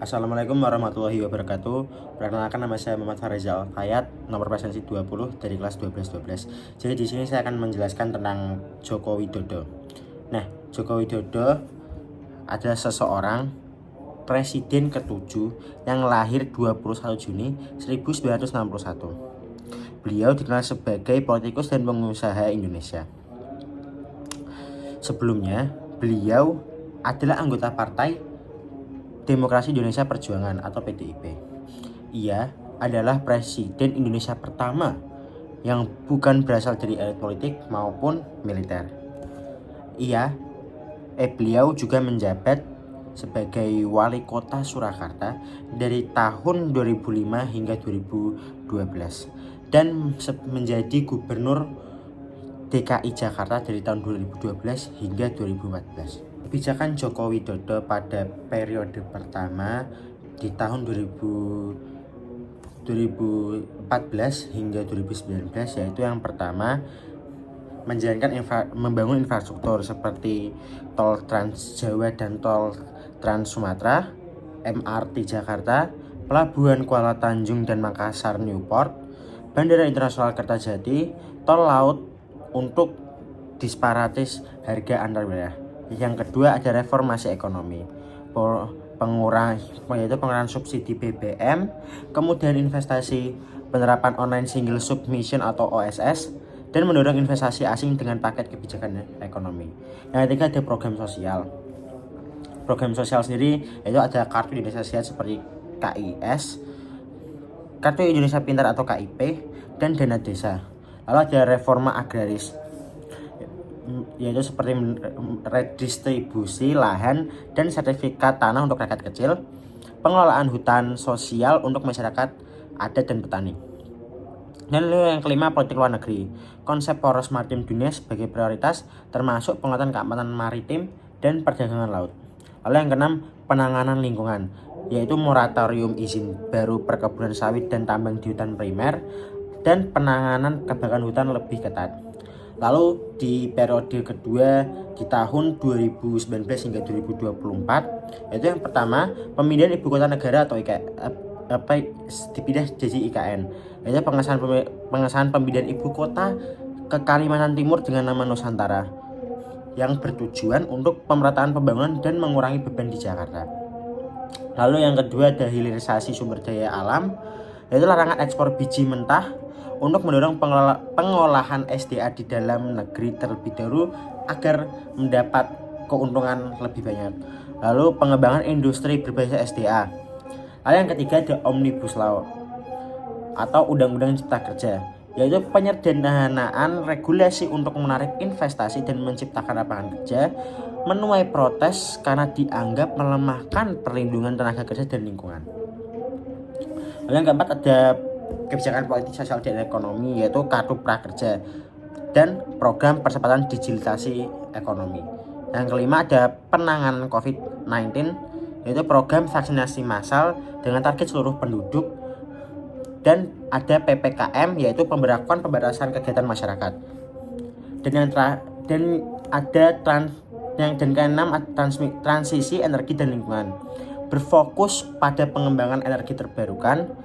Assalamualaikum warahmatullahi wabarakatuh. Perkenalkan, nama saya Muhammad Farizal Hayat, nomor presensi 20 dari kelas 1212. Jadi di sini saya akan menjelaskan tentang Joko Widodo. Nah, Joko Widodo adalah seseorang presiden ke-7 yang lahir 21 Juni 1961. Beliau dikenal sebagai politikus dan pengusaha Indonesia. Sebelumnya, beliau adalah anggota Partai Demokrasi Indonesia Perjuangan atau PDIP. Ia adalah presiden Indonesia pertama yang bukan berasal dari elit politik maupun militer. Beliau juga menjabat sebagai wali kota Surakarta dari tahun 2005 hingga 2012 dan menjadi gubernur DKI Jakarta dari tahun 2012 hingga 2014. Kebijakan Joko Widodo pada periode pertama di tahun 2014 hingga 2019 yaitu yang pertama membangun infrastruktur seperti tol Trans Jawa dan tol Trans Sumatera, MRT Jakarta, pelabuhan Kuala Tanjung dan Makassar Newport, Bandara Internasional Kertajati, tol laut untuk disparatis harga antar wilayah. Yang kedua ada reformasi ekonomi, pengurangan subsidi BBM, kemudian investasi, penerapan online single submission atau OSS, dan mendorong investasi asing dengan paket kebijakan ekonomi. Yang ketiga ada program sosial. Program sosial sendiri itu ada kartu Indonesia Sehat seperti KIS, kartu Indonesia Pintar atau KIP, dan dana desa. Lalu ada reforma agraris, yaitu seperti redistribusi lahan dan sertifikat tanah untuk rakyat kecil, pengelolaan hutan sosial untuk masyarakat adat dan petani. Dan yang kelima, politik luar negeri. Konsep poros maritim dunia sebagai prioritas termasuk penguatan keamanan maritim dan perdagangan laut. Lalu yang keenam, penanganan lingkungan, yaitu moratorium izin baru perkebunan sawit dan tambang di hutan primer dan penanganan kebakaran hutan lebih ketat. Lalu di periode kedua di tahun 2019 hingga 2024 yaitu yang pertama pemindahan ibu kota negara atau dipindah jadi IKN, yaitu pengesahan pemindahan ibu kota ke Kalimantan Timur dengan nama Nusantara yang bertujuan untuk pemerataan pembangunan dan mengurangi beban di Jakarta. Lalu yang kedua ada hilirisasi sumber daya alam, yaitu larangan ekspor biji mentah untuk mendorong pengolahan SDA di dalam negeri terlebih dahulu agar mendapat keuntungan lebih banyak. Lalu pengembangan industri berbasis SDA. Lalu yang ketiga ada Omnibus Law atau Undang-Undang Cipta Kerja, yaitu penyederhanaan regulasi untuk menarik investasi dan menciptakan lapangan kerja, menuai protes karena dianggap melemahkan perlindungan tenaga kerja dan lingkungan. Lalu yang keempat ada kebijakan politik sosial dan ekonomi, yaitu kartu prakerja dan program percepatan digitalisasi ekonomi. Yang kelima ada penanganan COVID-19, yaitu program vaksinasi massal dengan target seluruh penduduk, dan ada PPKM, yaitu pembatasan kegiatan masyarakat. Dan keenam transisi energi dan lingkungan, berfokus pada pengembangan energi terbarukan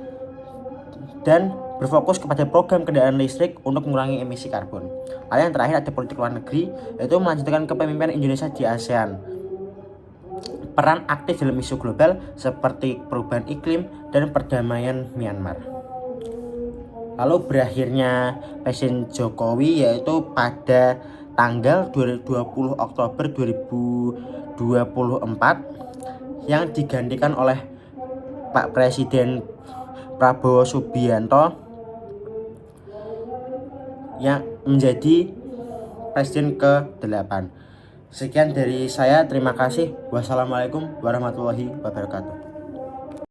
dan berfokus kepada program kendaraan listrik untuk mengurangi emisi karbon. Lalu yang terakhir ada politik luar negeri, yaitu melanjutkan kepemimpinan Indonesia di ASEAN, peran aktif dalam isu global seperti perubahan iklim dan perdamaian Myanmar. Lalu berakhirnya Presiden Jokowi yaitu pada tanggal 20 Oktober 2024 yang digantikan oleh Pak Presiden Prabowo Subianto yang menjadi presiden ke-8. Sekian dari saya, terima kasih. Wassalamualaikum warahmatullahi wabarakatuh.